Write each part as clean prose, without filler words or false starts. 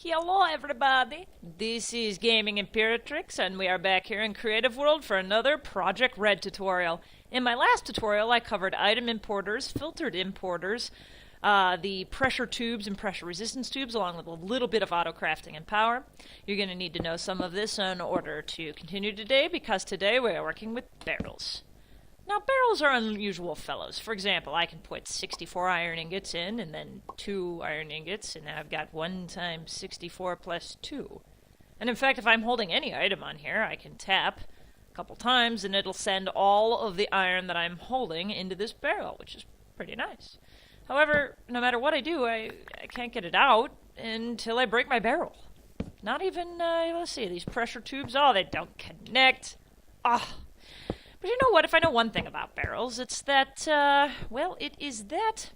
Hello everybody, this is Gaming Imperatrix and we are back here in Creative World for another Project Red tutorial. In my last tutorial I covered item importers, filtered importers, the pressure tubes and pressure resistance tubes along with a little bit of auto crafting and power. You're going to need to know some of this in order to continue today because today we are working with barrels. Now, barrels are unusual fellows. For example, I can put 64 iron ingots in, and then 2 iron ingots, and now I've got 1 times 64 plus 2. And in fact, if I'm holding any item on here, I can tap a couple times, and it'll send all of the iron that I'm holding into this barrel, which is pretty nice. However, no matter what I do, I can't get it out until I break my barrel. Not even, let's see, these pressure tubes, oh, they don't connect. Ah. But you know what, if I know one thing about barrels, it's that, well, it is that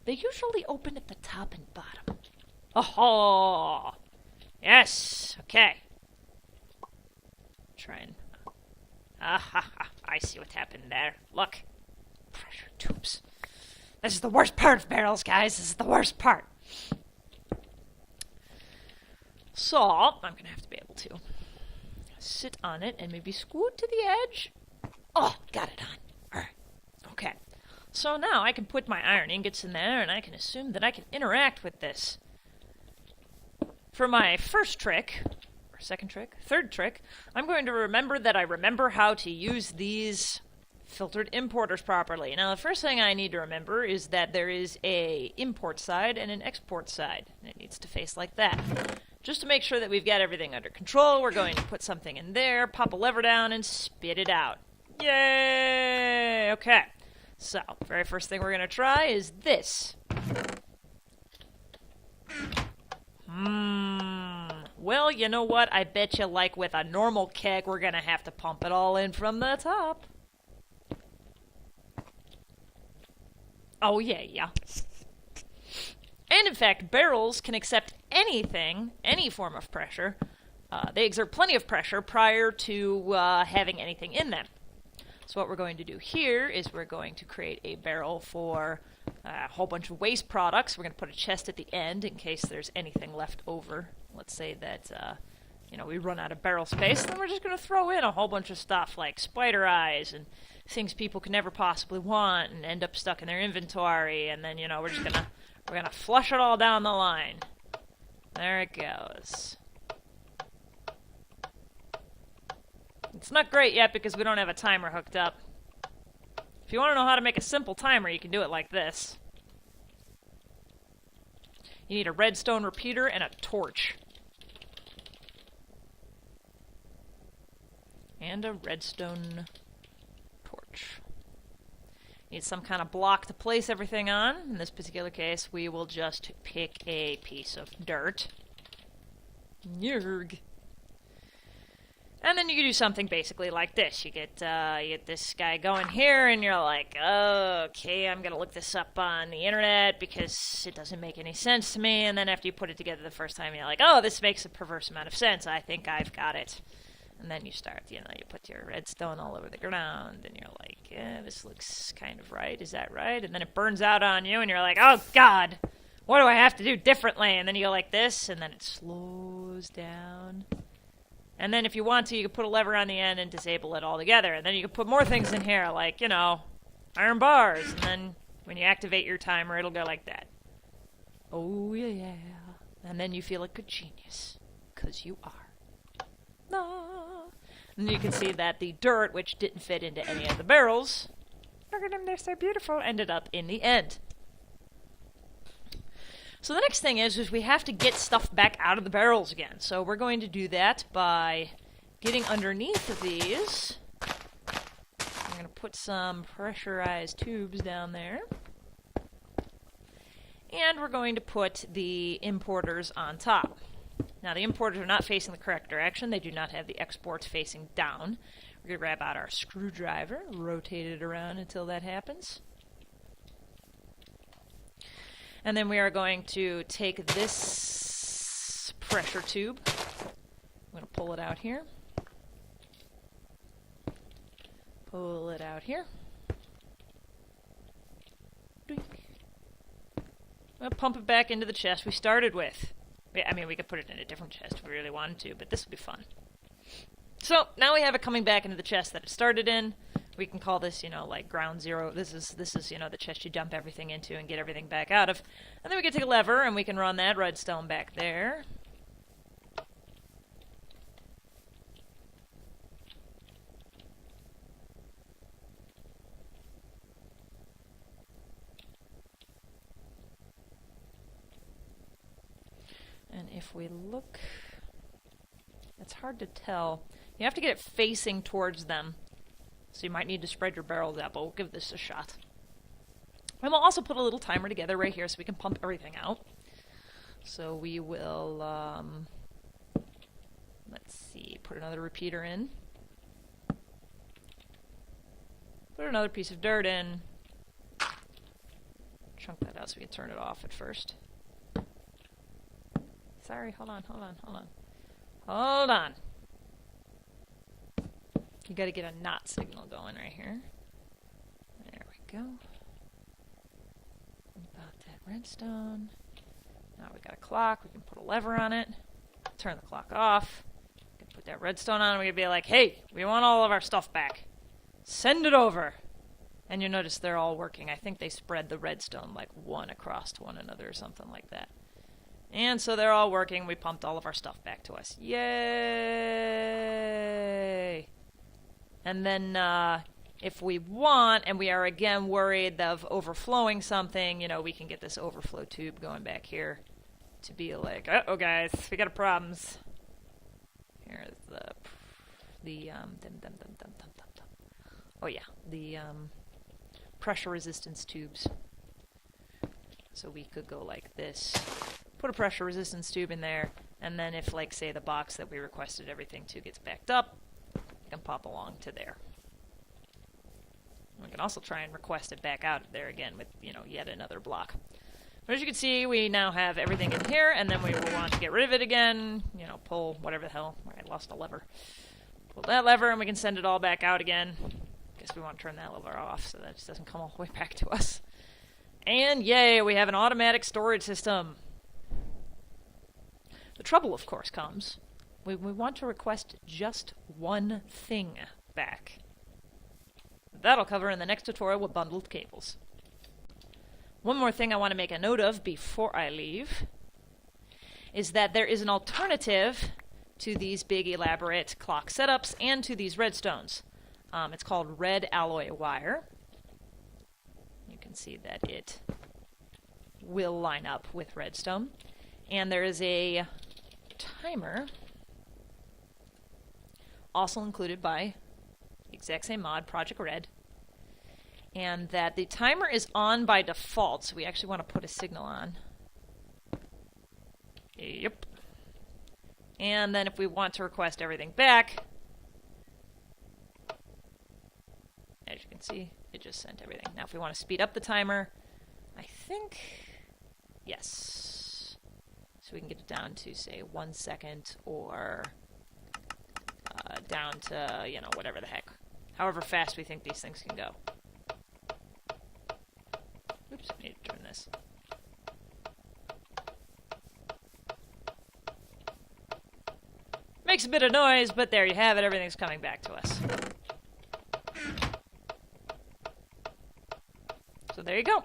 they usually open at the top and bottom. Oh, yes, okay. Try and, I see what happened there. Look, pressure tubes. This is the worst part of barrels, guys, this is the worst part. So, I'm going to have to be able to sit on it and maybe scoot to the edge. Oh, got it on. Alright. Okay. So now I can put my iron ingots in there, and I can assume that I can interact with this. For my first trick, or second trick, third trick, I'm going to remember that I remember how to use these filtered importers properly. Now, the first thing I need to remember is that there is a import side and an export side, and it needs to face like that. Just to make sure that we've got everything under control, we're going to put something in there, pop a lever down, and spit it out. Yay! Okay. So, very first thing we're going to try is this. Well, you know what? I bet you, like with a normal keg, we're going to have to pump it all in from the top. Oh, yeah. And in fact, barrels can accept anything, any form of pressure. They exert plenty of pressure prior to having anything in them. So what we're going to do here is we're going to create a barrel for a whole bunch of waste products. We're going to put a chest at the end in case there's anything left over. Let's say that, we run out of barrel space, and then we're just going to throw in a whole bunch of stuff like spider eyes and things people could never possibly want and end up stuck in their inventory, and then, we're going to flush it all down the line. There it goes. It's not great yet because we don't have a timer hooked up. If you want to know how to make a simple timer, you can do it like this. You need a redstone repeater and a torch. And a redstone torch. Need some kind of block to place everything on. In this particular case, we will just pick a piece of dirt. Yerg. And then you can do something basically like this. You get this guy going here, and you're like, okay, I'm going to look this up on the internet because it doesn't make any sense to me. And then after you put it together the first time, you're like, oh, this makes a perverse amount of sense. I think I've got it. And then you start, you put your redstone all over the ground, and you're like, yeah, this looks kind of right. Is that right? And then it burns out on you, and you're like, oh, God, what do I have to do differently? And then you go like this, and then it slows down. And then if you want to, you can put a lever on the end and disable it altogether. And then you can put more things in here, like, iron bars. And then when you activate your timer, it'll go like that. Oh, yeah. And then you feel like a genius. 'Cause you are. Ah. And you can see that the dirt, which didn't fit into any of the barrels, look at them, they're so beautiful, ended up in the end. So the next thing is we have to get stuff back out of the barrels again. So we're going to do that by getting underneath these. I'm going to put some pressurized tubes down there. And we're going to put the importers on top. Now the importers are not facing the correct direction. They do not have the exports facing down. We're going to grab out our screwdriver, rotate it around until that happens. And then we are going to take this pressure tube. I'm going to pull it out here. Pull it out here. Doink. We'll pump it back into the chest we started with. I mean, we could put it in a different chest if we really wanted to, but this would be fun. So, now we have it coming back into the chest that it started in. We can call this, you know, like ground zero. This is, you know, the chest you dump everything into and get everything back out of. And then we can take a lever and we can run that redstone back there. And if we look, it's hard to tell. You have to get it facing towards them. So you might need to spread your barrels out, but we'll give this a shot. And we'll also put a little timer together right here so we can pump everything out. So we will, let's see, put another repeater in. Put another piece of dirt in. Chunk that out so we can turn it off at first. Sorry, hold on. Hold on. You gotta get a not signal going right here. There we go. About that redstone. Now we got a clock. We can put a lever on it. Turn the clock off. We can put that redstone on. We're gonna be like, hey, we want all of our stuff back. Send it over. And you notice they're all working. I think they spread the redstone like one across to one another or something like that. And so they're all working. We pumped all of our stuff back to us. Yay! And then if we want, and we are again worried of overflowing something, you know, we can get this overflow tube going back here to be like, uh-oh guys, we got problems. Here's the pressure resistance tubes. So we could go like this. Put a pressure resistance tube in there, and then if, like, say, the box that we requested everything to gets backed up, we can pop along to there. We can also try and request it back out of there again with, you know, yet another block. But as you can see, we now have everything in here, and then we will want to get rid of it again, you know, pull whatever the hell. I lost a lever. Pull that lever, and we can send it all back out again. Guess we want to turn that lever off so that it just doesn't come all the way back to us. And yay, we have an automatic storage system. The trouble, of course, comes when we want to request just one thing back. That'll cover in the next tutorial with bundled cables. One more thing I want to make a note of before I leave is that there is an alternative to these big elaborate clock setups and to these redstones. It's called red alloy wire. You can see that it will line up with redstone. And there is a timer, also included by the exact same mod, ProjectRed, and that the timer is on by default, so we actually want to put a signal on. Yep. And then if we want to request everything back, as you can see, it just sent everything. Now if we want to speed up the timer, I think, yes. So we can get it down to, say, 1 second or down to, you know, whatever the heck. However fast we think these things can go. Oops, I need to turn this. Makes a bit of noise, but there you have it. Everything's coming back to us. So there you go.